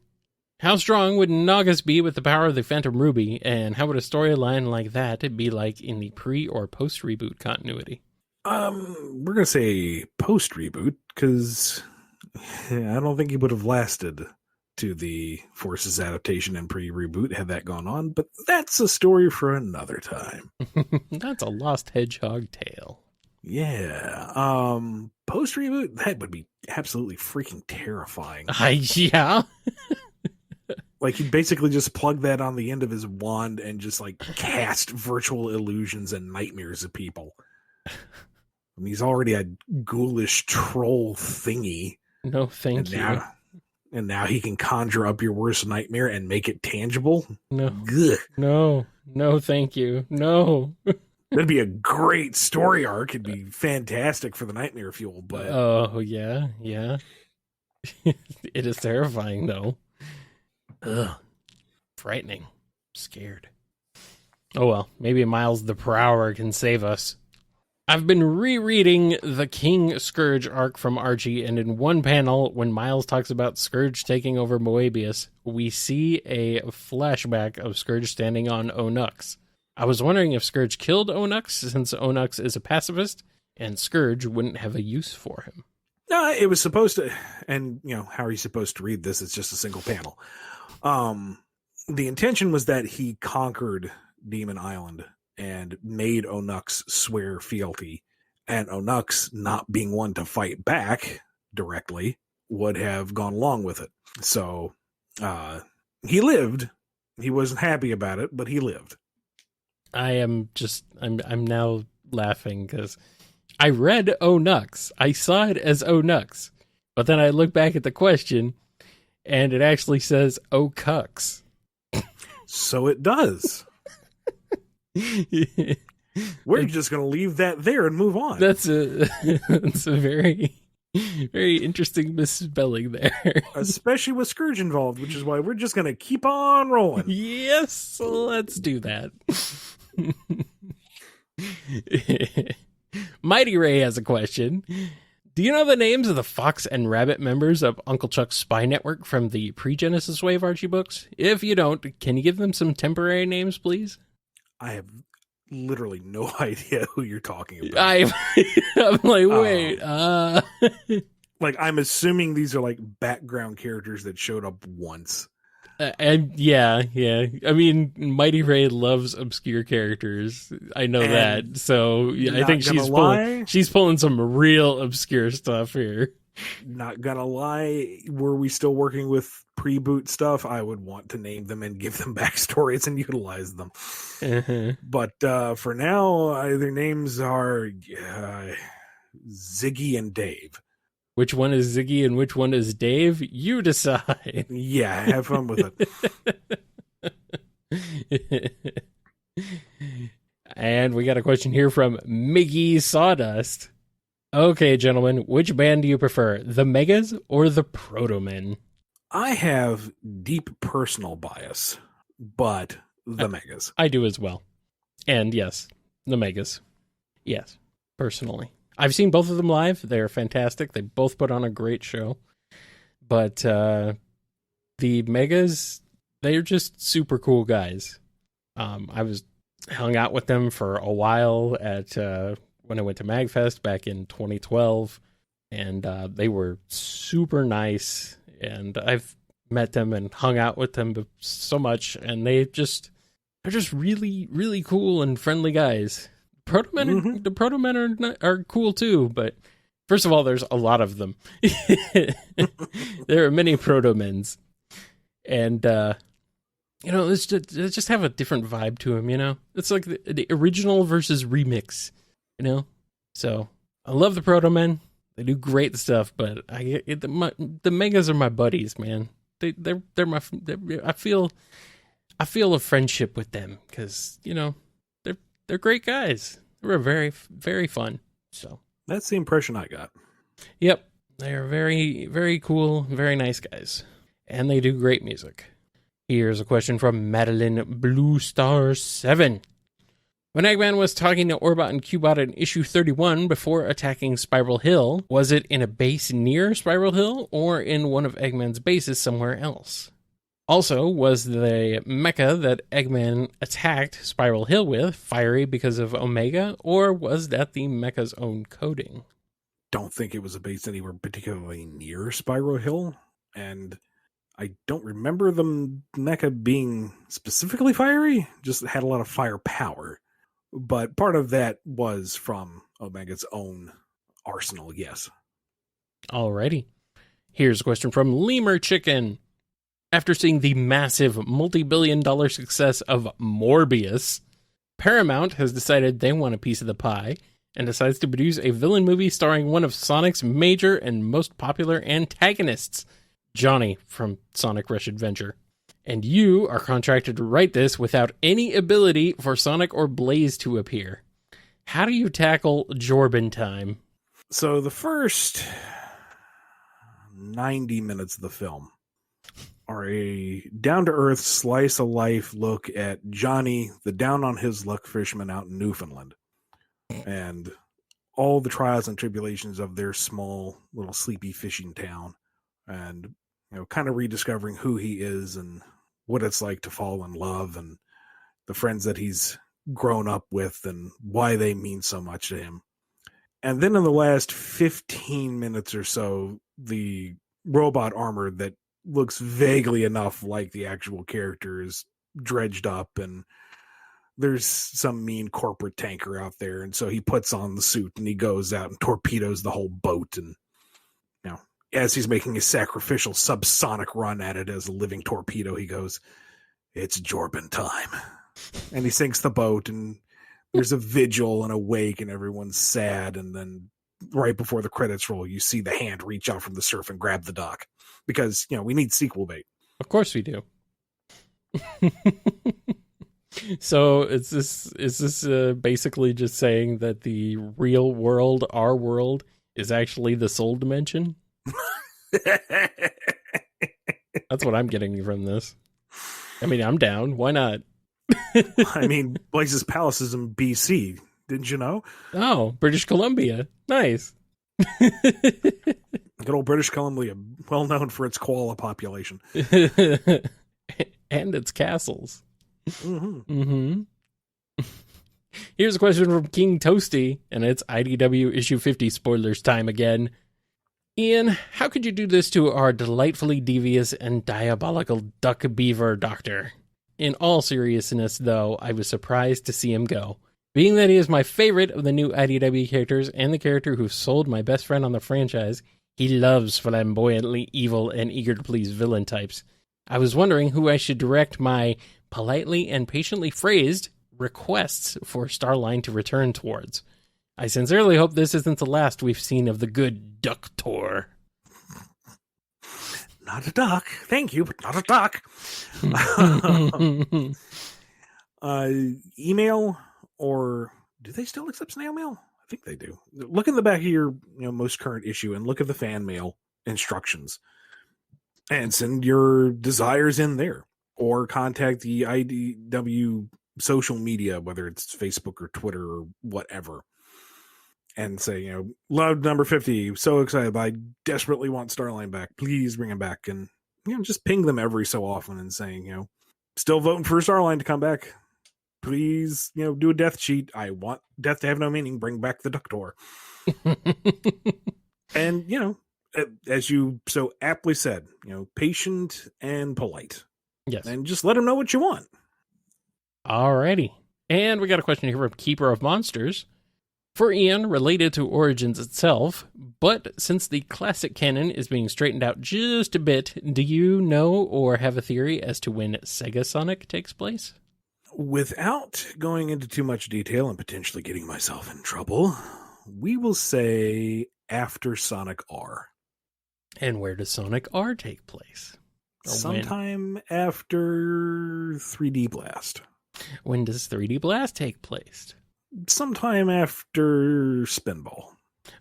How strong would Nagas be with the power of the Phantom Ruby, and how would a storyline like that be like in the pre- or post-reboot continuity? We're gonna say post-reboot, because I don't think he would have lasted to the Forces adaptation and pre-reboot had that gone on, but that's a story for another time. That's a lost hedgehog tale. Yeah. Post-reboot, that would be absolutely freaking terrifying. Yeah. Like, he'd basically just plug that on the end of his wand and just, like, cast virtual illusions and nightmares of people. I mean, he's already a ghoulish troll thingy. No, thank you. And now he can conjure up your worst nightmare and make it tangible? No. Ugh. No, thank you. No. That'd be a great story arc. It'd be fantastic for the nightmare fuel, but... Oh, yeah. It is terrifying, though. Ugh. Frightening. Scared. Oh well, maybe Miles the Prowler can save us. I've been rereading the King Scourge arc from Archie, and in one panel, when Miles talks about Scourge taking over Moebius, we see a flashback of Scourge standing on Onux. I was wondering if Scourge killed Onux, since Onux is a pacifist, and Scourge wouldn't have a use for him. No, it was supposed to, and, you know, how are you supposed to read this? It's just a single panel. The intention was that he conquered Demon Island and made Onux swear fealty, and Onux, not being one to fight back directly, would have gone along with it. So he lived. He wasn't happy about it, but he lived. I'm now laughing because I read Onux. I saw it as Onux, but then I look back at the question and it actually says O'Cucks. So it does. We're just going to leave that there and move on. That's a very, very interesting misspelling there. Especially with Scourge involved, which is why we're just going to keep on rolling. Yes, let's do that. Mighty Ray has a question. Do you know the names of the Fox and Rabbit members of Uncle Chuck's spy network from the pre-Genesis Wave Archie books? If you don't, can you give them some temporary names, please? I have literally no idea who you're talking about. I'm like, wait. Like, I'm assuming these are like background characters that showed up once. And yeah. I mean, Mighty Ray loves obscure characters. I know that. So yeah, I think she's pulling some real obscure stuff here. Not gonna lie, were we still working with pre-boot stuff, I would want to name them and give them backstories and utilize them. Uh-huh. But for now, their names are Ziggy and Dave. Which one is Ziggy and which one is Dave? You decide. Yeah, have fun with it. And we got a question here from Miggy Sawdust. Okay, gentlemen, which band do you prefer, the Megas or the Proto-Men? I have deep personal bias, but the Megas. I do as well. And yes, the Megas. Yes, personally. I've seen both of them live. They're fantastic. They both put on a great show. But the Megas, they're just super cool guys. I was hung out with them for a while at when I went to MagFest back in 2012, and they were super nice. And I've met them and hung out with them so much, and they're just really, really cool and friendly guys. The Proto-Men are cool too, but first of all, there's a lot of them. There are many Proto-Mens. And, it's just have a different vibe to them, It's like the original versus remix, So I love the Proto Men. They do great stuff, but the Megas are my buddies, man. They're my. I feel a friendship with them because they're great guys. They're very, very fun. So that's the impression I got. Yep, they are very, very cool, very nice guys, and they do great music. Here's a question from Madeline Blue Star 7. When Eggman was talking to Orbot and Cubot in issue 31 before attacking Spiral Hill, was it in a base near Spiral Hill or in one of Eggman's bases somewhere else? Also, was the mecha that Eggman attacked Spiral Hill with fiery because of Omega, or was that the mecha's own coding? Don't think it was a base anywhere particularly near Spiral Hill, and I don't remember the mecha being specifically fiery, just had a lot of firepower. But part of that was from Omega's own arsenal, yes. Alrighty. Here's a question from Lemur Chicken. After seeing the massive multi-billion-dollar success of Morbius, Paramount has decided they want a piece of the pie and decides to produce a villain movie starring one of Sonic's major and most popular antagonists, Johnny from Sonic Rush Adventure. And you are contracted to write this without any ability for Sonic or Blaze to appear. How do you tackle Jorbin time? So the first 90 minutes of the film are a down-to-earth, slice-of-life look at Johnny, the down-on-his-luck fisherman out in Newfoundland, and all the trials and tribulations of their small, little sleepy fishing town, and kind of rediscovering who he is and what it's like to fall in love and the friends that he's grown up with and why they mean so much to him. And then in the last 15 minutes or so, the robot armor that looks vaguely enough like the actual character is dredged up, and there's some mean corporate tanker out there, and so he puts on the suit and he goes out and torpedoes the whole boat. And as he's making his sacrificial subsonic run at it as a living torpedo, he goes, "It's Jorbin time." And he sinks the boat, and there's a vigil and a wake, and everyone's sad. And then right before the credits roll, you see the hand reach out from the surf and grab the dock. Because, we need sequel bait. Of course we do. So is this basically just saying that the real world, our world, is actually the soul dimension? That's what I'm getting from this. I mean, I'm down. Why not? I mean, Blaze's Palace is in BC. Didn't you know? Oh, British Columbia. Nice. Good old British Columbia, well known for its koala population. And its castles. Mm-hmm. Mm-hmm. Here's a question from King Toasty, and it's IDW issue 50 spoilers time again. Ian, how could you do this to our delightfully devious and diabolical duck beaver doctor? In all seriousness, though, I was surprised to see him go. Being that he is my favorite of the new IDW characters and the character who sold my best friend on the franchise, he loves flamboyantly evil and eager to please villain types. I was wondering who I should direct my politely and patiently phrased requests for Starline to return towards. I sincerely hope this isn't the last we've seen of the good Ductor. Not a duck. Thank you, but not a duck. Email, or do they still accept snail mail? I think they do. Look in the back of your most current issue and look at the fan mail instructions and send your desires in there, or contact the IDW social media, whether it's Facebook or Twitter or whatever, and say, love number 50, so excited, I desperately want Starline back, please bring him back. And just ping them every so often and saying, still voting for Starline to come back, please, do a death cheat, I want death to have no meaning, bring back the Ductor. And as you so aptly said, patient and polite. Yes. And just let them know what you want. Alrighty. And we got a question here from Keeper of Monsters. For Ian, related to Origins itself, but since the classic canon is being straightened out just a bit, do you know or have a theory as to when SEGA Sonic takes place? Without going into too much detail and potentially getting myself in trouble, we will say after Sonic R. And where does Sonic R take place? Sometime after 3D Blast. When does 3D Blast take place? Sometime after Spinball.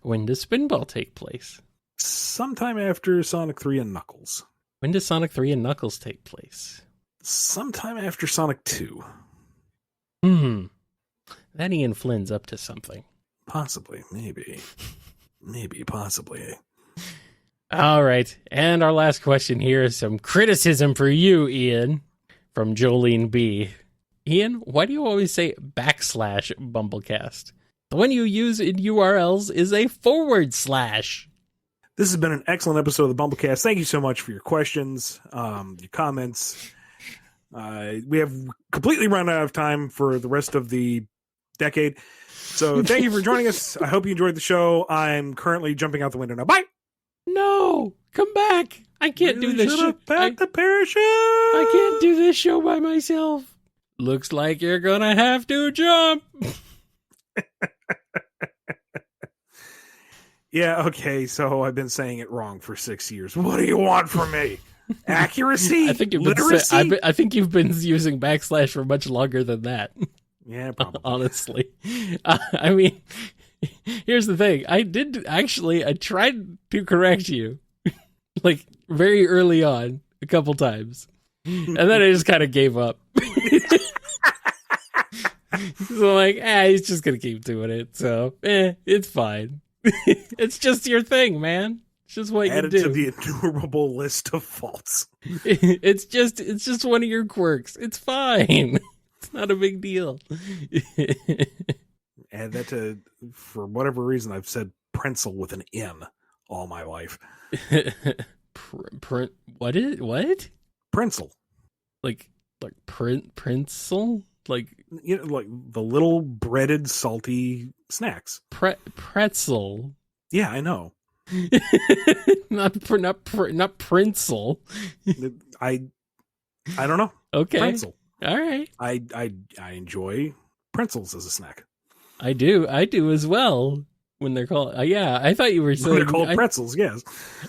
When does Spinball take place? Sometime after Sonic 3 and Knuckles. When does Sonic 3 and Knuckles take place? Sometime after Sonic 2. That Ian Flynn's up to something. Possibly, maybe. Possibly. All right, and our last question here is some criticism for you, Ian, from Jolene B. Ian, why do you always say /BumbleKast? The one you use in URLs is a /. This has been an excellent episode of the BumbleKast. Thank you so much for your questions, your comments. We have completely run out of time for the rest of the decade. So thank you for joining us. I hope you enjoyed the show. I'm currently jumping out the window now. Bye! No! Come back! I can't do this show. The parachute! I can't do this show by myself. Looks like you're gonna have to jump. Yeah, okay, so I've been saying it wrong for 6 years. What do you want from me? Accuracy? I think Literacy? I think you've been using / for much longer than that. Yeah, probably. Honestly. I mean, here's the thing. I tried to correct you, like, very early on, a couple times. And then I just kind of gave up. So I'm like, he's just going to keep doing it. So, it's fine. It's just your thing, man. It's just what Add you it do. to the innumerable list of faults. It's just one of your quirks. It's fine. It's not a big deal. Add that to, for whatever reason, I've said Prenzel with an N all my life. What? Prenzel. Like Prinzel? Like, you know, like the little breaded, salty snacks. Pretzel. Yeah, I know. not Prinzel. I don't know. Okay. Prenzel. All right. I enjoy pretzels as a snack. I do as well. When they're called, I thought you were saying they're called pretzels. Yes,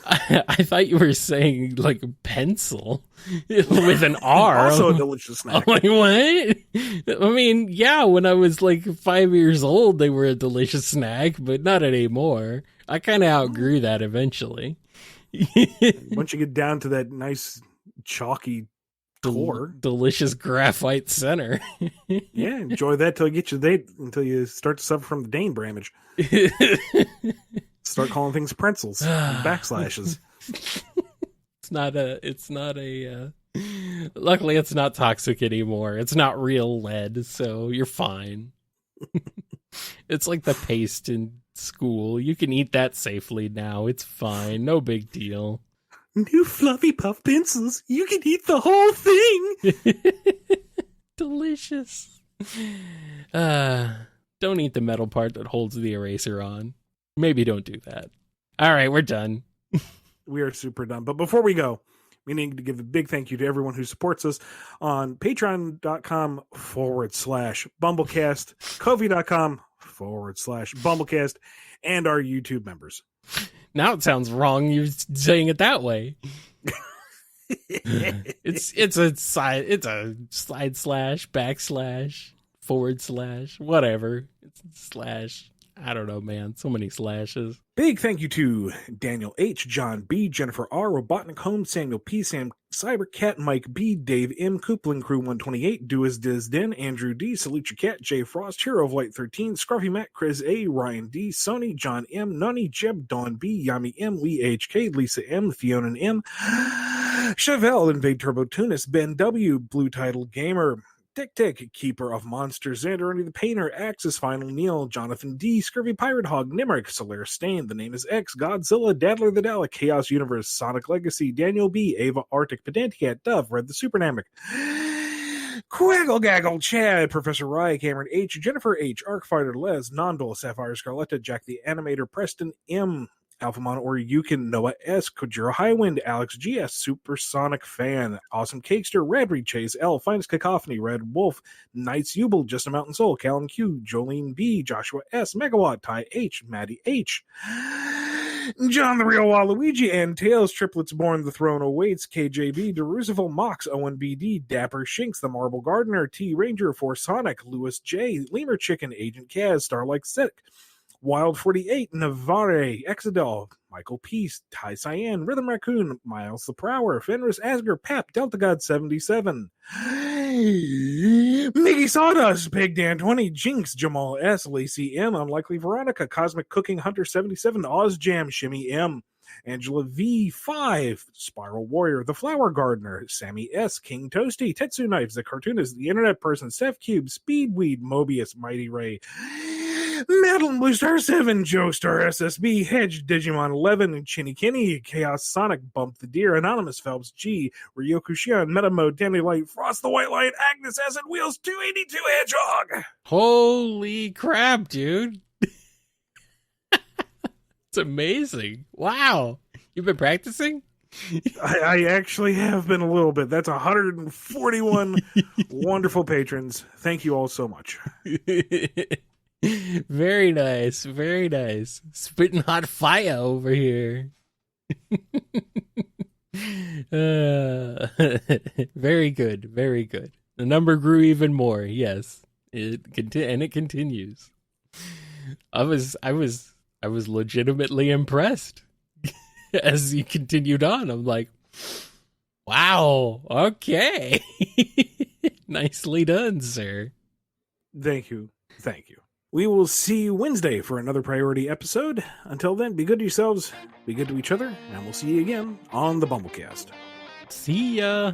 I thought you were saying like pencil with an R. Also a delicious snack. I'm like, what? I mean, yeah, when I was like 5 years old, they were a delicious snack, but not anymore. I kind of outgrew that eventually. Once you get down to that nice chalky core, delicious graphite center. Yeah, enjoy that until you start to suffer from the Dane bramage. Start calling things pretzels and backslashes. It's not a luckily it's not toxic anymore. It's not real lead, so you're fine. It's like the paste in school. You can eat that safely now. It's fine. No big deal. New fluffy puff pencils. You can eat the whole thing. Delicious. Don't eat the metal part that holds the eraser on. Maybe don't do that. All right, we're done. We are super done. But before we go, we need to give a big thank you to everyone who supports us on patreon.com/BumbleKast, Ko-fi.com/BumbleKast, and our YouTube members. Now it sounds wrong you saying it that way. It's a side / whatever. It's / I don't know, man. So many slashes. Big thank you to Daniel H, John B, Jennifer R, Robotnik Holmes, Samuel P, Sam Cybercat, Mike B, Dave M, Coupling Crew 128, Dois Diz Den, Andrew D, Salute Your Cat, Jay Frost, Hero of Light 13, Scruffy Matt, Chris A, Ryan D, Sony, John M, Nunny, Jeb, Dawn B, Yami M, Lee HK, Lisa M, Fiona M, Chevelle, Invade Turbo Tunis, Ben W, Blue Title Gamer, Tick Tick, Keeper of Monsters, Xander Ernie the Painter, Axis Final Neil, Jonathan D, Scurvy Pirate Hog, Nimerick, Solaire Stain, The Name is X, Godzilla, Daddler the Dalek, Chaos Universe, Sonic Legacy, Daniel B, Ava Arctic, Pedanticat, Dove, Red the Supernamic, Quaggle Gaggle, Chad, Professor Rye, Cameron H, Jennifer H, Arcfighter Les, Nondol, Sapphire Scarletta, Jack the Animator, Preston M, Alphamon or Yukon, Noah S, Kojiro Highwind, Alex GS, Supersonic Fan, Awesome Cakester, Radreed Chase L, Finest Cacophony, Red Wolf, Knights Jubal, Just a Mountain Soul, Callan Q, Jolene B, Joshua S, Megawatt, Ty H, Maddie H, John the Real Waluigi, and Tails, Triplets Born, The Throne Awaits, KJB, DeRoosevelt Mox, Owen BD, Dapper Shinks, The Marble Gardener, T Ranger, For Sonic, Lewis J, Lemur Chicken, Agent Kaz, Starlight Sick, Wild 48, Navarre, Exadol, Michael Peace, Ty Cyan, Rhythm Raccoon, Miles the Prower, Fenris Asger, Pep, Delta God 77, Miggy Sawdust, Pig Dan 20, Jinx, Jamal S, Lacey M, Unlikely Veronica, Cosmic Cooking Hunter 77, Oz Jam, Shimmy M, Angela V5, Spiral Warrior, The Flower Gardener, Sammy S, King Toasty, Tetsu Knives, The Cartoonist, The Internet Person, Seth Cube, Speedweed, Mobius, Mighty Ray, Madeline Blue Star 7, Joe Star SSB, Hedge, Digimon 11, and Chinny Kenny, Chaos Sonic, Bump the Deer, Anonymous Phelps G, Ryoku Shion, Meta Mode, Danny Light, Frost the White Light, Agnes Acid Wheels, 282 Hedgehog. Holy crap, dude. It's amazing. Wow. You've been practicing? I actually have been a little bit. That's 141 wonderful patrons. Thank you all so much. Very nice. Very nice. Spitting hot fire over here. Very good. Very good. The number grew even more. Yes. And it continues. I was legitimately impressed as you continued on. I'm like, wow, okay. Nicely done, sir. Thank you. Thank you. We will see you Wednesday for another priority episode. Until then, be good to yourselves, be good to each other, and we'll see you again on the BumbleKast. See ya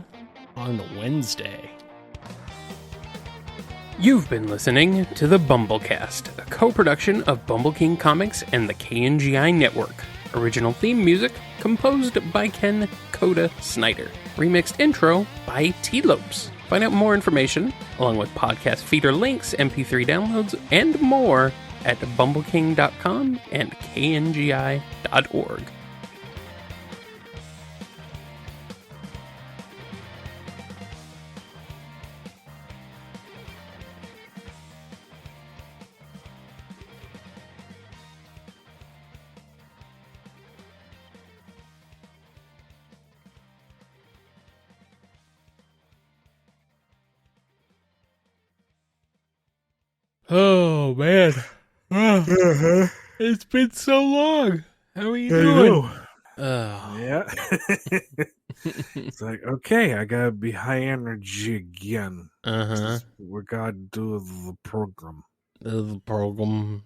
on Wednesday. You've been listening to the BumbleKast, a co-production of Bumble King Comics and the KNGI Network. Original theme music composed by Ken Coda Snyder. Remixed intro by T-Lopes. Find out more information, along with podcast feeder links, MP3 downloads, and more at bumbleking.com and kngi.org. Oh, man. It's been so long. How are you doing? Oh. Yeah. It's like, okay, I gotta be high energy again. Uh-huh. We gotta do the program. The program.